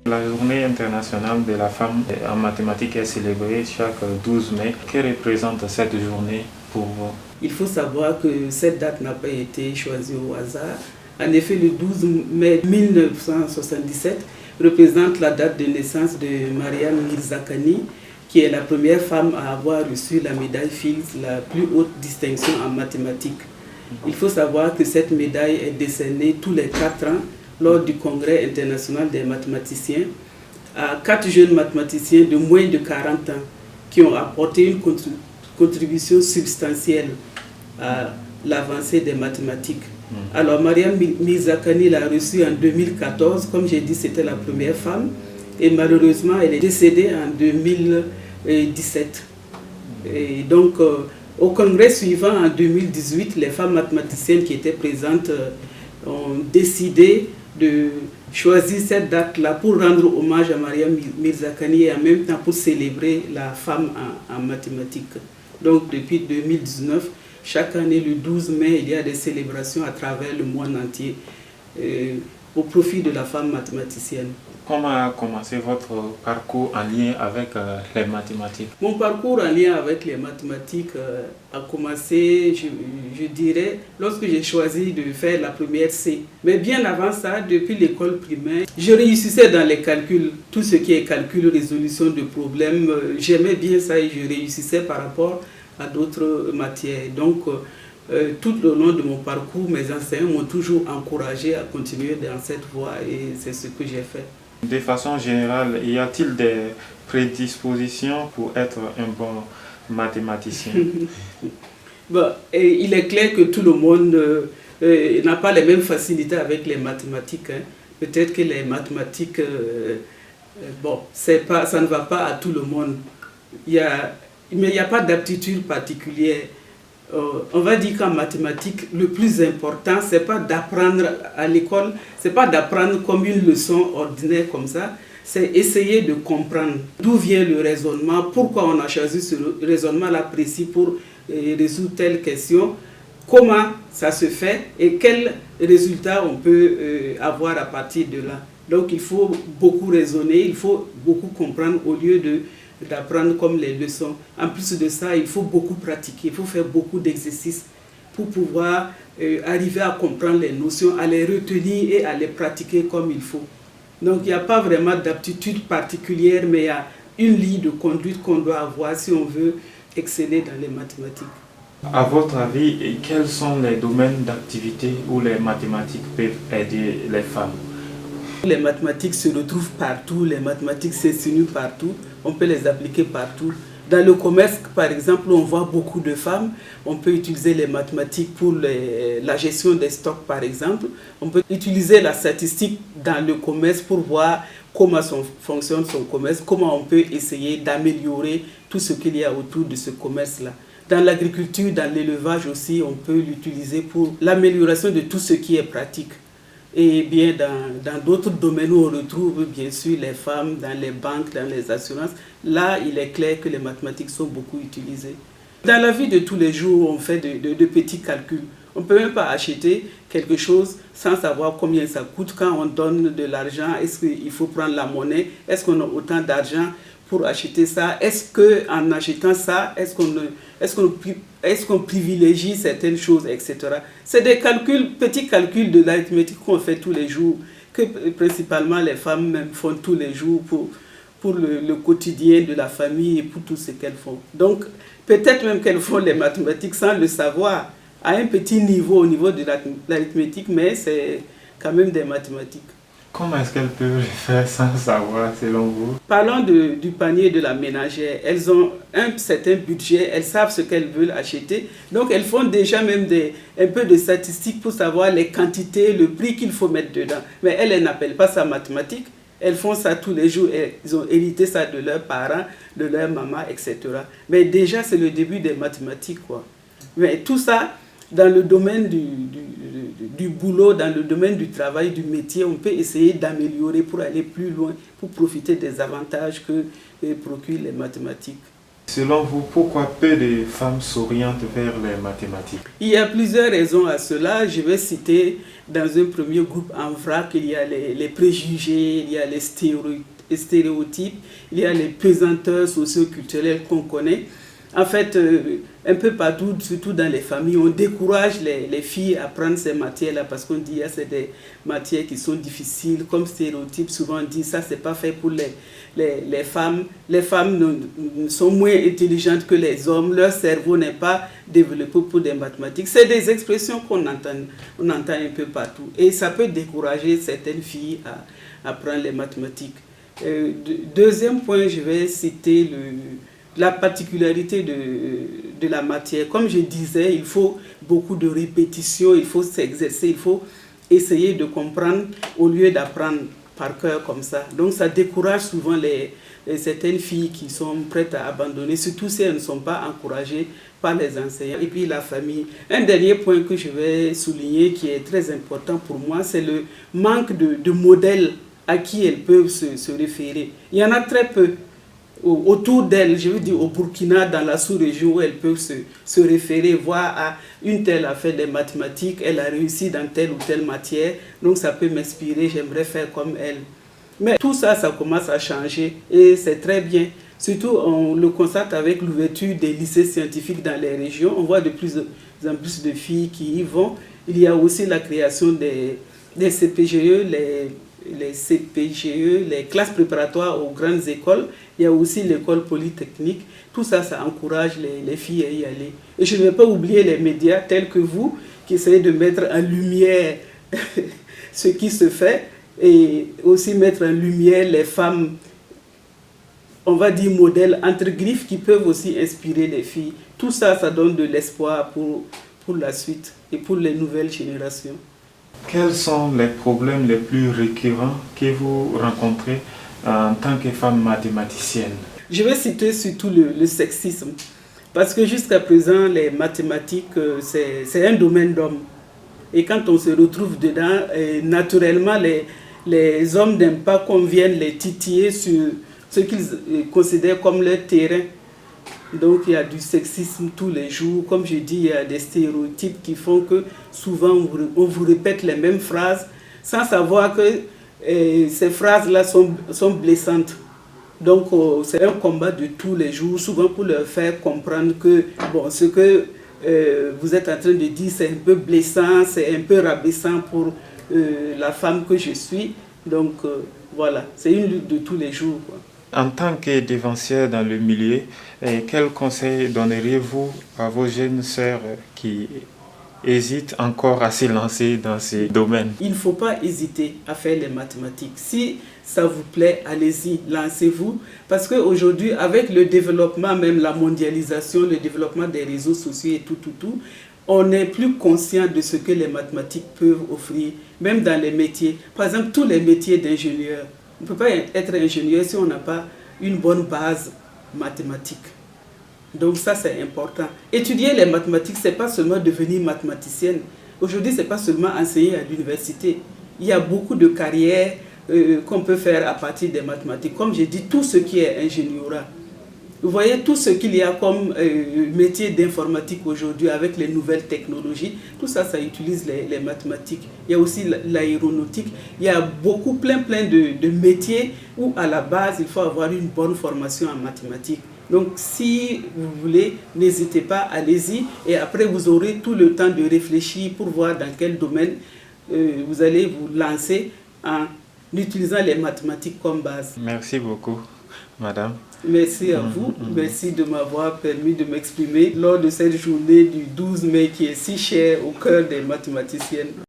La journée internationale de la femme en mathématiques est célébrée chaque 12 mai. Que représente cette journée pour vous? Il faut savoir que cette date n'a pas été choisie au hasard. En effet, le 12 mai 1977 représente la date de naissance de Mariam Mirzakhani, qui est la première femme à avoir reçu la médaille Fields, la plus haute distinction en mathématiques. Il faut savoir que cette médaille est décernée tous les 4 ans lors du Congrès international des mathématiciens à 4 jeunes mathématiciens de moins de 40 ans qui ont apporté une contribution substantielle à l'avancée des mathématiques. Alors Mariam Mirzakhani l'a reçue en 2014, comme j'ai dit, c'était la première femme, et malheureusement elle est décédée en 2017. Et donc au congrès suivant, en 2018, les femmes mathématiciennes qui étaient présentes ont décidé de choisir cette date-là pour rendre hommage à Mariam Mirzakhani et en même temps pour célébrer la femme en mathématiques. Donc depuis 2019, chaque année, le 12 mai, il y a des célébrations à travers le monde entier au profit de la femme mathématicienne. Comment a commencé votre parcours en lien avec les mathématiques? Mon parcours en lien avec les mathématiques a commencé, je dirais, lorsque j'ai choisi de faire la première C. Mais bien avant ça, depuis l'école primaire, je réussissais dans les calculs. Tout ce qui est calcul, résolution de problèmes, j'aimais bien ça et je réussissais par rapport à d'autres matières. Donc, tout au long de mon parcours, mes enseignants m'ont toujours encouragé à continuer dans cette voie et c'est ce que j'ai fait. De façon générale, y a-t-il des prédispositions pour être un bon mathématicien? Bon, et il est clair que tout le monde n'a pas les mêmes facilités avec les mathématiques. Hein. Peut-être que les mathématiques, bon, ça ne va pas à tout le monde. Mais il n'y a pas d'aptitude particulière. On va dire qu'en mathématiques, le plus important, ce n'est pas d'apprendre à l'école, ce n'est pas d'apprendre comme une leçon ordinaire comme ça, c'est essayer de comprendre d'où vient le raisonnement, pourquoi on a choisi ce raisonnement-là précis pour résoudre telle question, comment ça se fait et quel résultat on peut avoir à partir de là. Donc il faut beaucoup raisonner, il faut beaucoup comprendre au lieu d'apprendre comme les leçons. En plus de ça, il faut beaucoup pratiquer, il faut faire beaucoup d'exercices pour pouvoir arriver à comprendre les notions, à les retenir et à les pratiquer comme il faut. Donc il n'y a pas vraiment d'aptitude particulière, mais il y a une ligne de conduite qu'on doit avoir si on veut exceller dans les mathématiques. À votre avis, quels sont les domaines d'activité où les mathématiques peuvent aider les femmes? Les mathématiques se retrouvent partout, les mathématiques s'insinuent partout, on peut les appliquer partout. Dans le commerce, par exemple, on voit beaucoup de femmes. On peut utiliser les mathématiques pour la gestion des stocks, par exemple. On peut utiliser la statistique dans le commerce pour voir comment fonctionne son commerce, comment on peut essayer d'améliorer tout ce qu'il y a autour de ce commerce-là. Dans l'agriculture, dans l'élevage aussi, on peut l'utiliser pour l'amélioration de tout ce qui est pratique. Et bien dans d'autres domaines où on retrouve bien sûr les femmes, dans les banques, dans les assurances, là il est clair que les mathématiques sont beaucoup utilisées. Dans la vie de tous les jours, on fait de petits calculs. On ne peut même pas acheter quelque chose sans savoir combien ça coûte. Quand on donne de l'argent, est-ce qu'il faut prendre la monnaie? Est-ce qu'on a autant d'argent pour acheter ça? Est-ce qu'en achetant ça, est-ce qu'on privilégie certaines choses, etc. C'est des calculs, petits calculs de l'arithmétique qu'on fait tous les jours, que principalement les femmes même font tous les jours pour le quotidien de la famille et pour tout ce qu'elles font. Donc, peut-être même qu'elles font les mathématiques sans le savoir, à un petit niveau, au niveau de l'arithmétique, mais c'est quand même des mathématiques. Comment est-ce qu'elles peuvent le faire sans savoir, selon vous? Parlons du panier de la ménagère. Elles ont un certain budget, elles savent ce qu'elles veulent acheter. Donc, elles font déjà même un peu de statistiques pour savoir les quantités, le prix qu'il faut mettre dedans. Mais elles n'appellent pas ça mathématiques. Elles font ça tous les jours. Elles ont hérité ça de leurs parents, de leur maman, etc. Mais déjà, c'est le début des mathématiques, quoi. Mais tout ça, dans le domaine du boulot, dans le domaine du travail, du métier, on peut essayer d'améliorer pour aller plus loin, pour profiter des avantages que procurent les mathématiques. Selon vous, pourquoi peu de femmes s'orientent vers les mathématiques? Il y a plusieurs raisons à cela. Je vais citer dans un premier groupe en vrac, il y a les préjugés, il y a les stéréotypes, il y a les pesanteurs socio-culturels qu'on connaît. En fait, un peu partout, surtout dans les familles, on décourage les filles à prendre ces matières-là parce qu'on dit que c'est des matières qui sont difficiles. Comme stéréotype, souvent on dit ça, c'est pas fait pour les femmes. Les femmes sont moins intelligentes que les hommes. Leur cerveau n'est pas développé pour des mathématiques. C'est des expressions qu'on entend un peu partout. Et ça peut décourager certaines filles à prendre les mathématiques. Deuxième point, je vais citer la particularité de la matière. Comme je disais, il faut beaucoup de répétitions, il faut s'exercer, il faut essayer de comprendre au lieu d'apprendre par cœur comme ça. Donc ça décourage souvent certaines filles qui sont prêtes à abandonner, surtout si elles ne sont pas encouragées par les enseignants. Et puis la famille. Un dernier point que je vais souligner qui est très important pour moi, c'est le manque de modèles à qui elles peuvent se référer. Il y en a très peu. Autour d'elles, je veux dire au Burkina, dans la sous-région, où elles peuvent se référer, voir une telle a fait des mathématiques, elle a réussi dans telle ou telle matière, donc ça peut m'inspirer, j'aimerais faire comme elle. Mais tout ça, ça commence à changer et c'est très bien. Surtout, on le constate avec l'ouverture des lycées scientifiques dans les régions, on voit de plus en plus de filles qui y vont. Il y a aussi la création des CPGE, les CPGE, les classes préparatoires aux grandes écoles. Il y a aussi l'école polytechnique. Tout ça, ça encourage les filles à y aller. Et je ne vais pas oublier les médias tels que vous, qui essayez de mettre en lumière ce qui se fait et aussi mettre en lumière les femmes, on va dire modèles entre griffes, qui peuvent aussi inspirer les filles. Tout ça, ça donne de l'espoir pour la suite et pour les nouvelles générations. Quels sont les problèmes les plus récurrents que vous rencontrez en tant que femme mathématicienne? Je vais citer surtout le sexisme. Parce que jusqu'à présent, les mathématiques, c'est un domaine d'hommes. Et quand on se retrouve dedans, naturellement, les hommes n'aiment pas qu'on vienne les titiller sur ce qu'ils considèrent comme leur terrain. Donc il y a du sexisme tous les jours. Comme je dis, il y a des stéréotypes qui font que souvent on vous répète les mêmes phrases sans savoir que ces phrases-là sont blessantes. Donc c'est un combat de tous les jours, souvent pour leur faire comprendre que bon, ce que vous êtes en train de dire, c'est un peu blessant, c'est un peu rabaissant pour la femme que je suis. Donc voilà, c'est une lutte de tous les jours, quoi. En tant que dévancière dans le milieu, quels conseils donneriez-vous à vos jeunes sœurs qui hésitent encore à se lancer dans ces domaines? Il ne faut pas hésiter à faire les mathématiques. Si ça vous plaît, allez-y, lancez-vous. Parce qu'aujourd'hui, avec le développement, même la mondialisation, le développement des réseaux sociaux et tout, on est plus conscient de ce que les mathématiques peuvent offrir, même dans les métiers. Par exemple, tous les métiers d'ingénieur. On ne peut pas être ingénieur si on n'a pas une bonne base mathématique. Donc ça, c'est important. Étudier les mathématiques, ce n'est pas seulement devenir mathématicienne. Aujourd'hui, ce n'est pas seulement enseigner à l'université. Il y a beaucoup de carrières qu'on peut faire à partir des mathématiques. Comme j'ai dit, tout ce qui est ingénierat. Vous voyez tout ce qu'il y a comme métier d'informatique aujourd'hui avec les nouvelles technologies, tout ça, ça utilise les mathématiques. Il y a aussi l'aéronautique. Il y a plein de métiers où à la base, il faut avoir une bonne formation en mathématiques. Donc si vous voulez, n'hésitez pas, allez-y. Et après, vous aurez tout le temps de réfléchir pour voir dans quel domaine vous allez vous lancer en utilisant les mathématiques comme base. Merci beaucoup, madame. Merci à vous. Merci de m'avoir permis de m'exprimer lors de cette journée du 12 mai qui est si chère au cœur des mathématiciennes.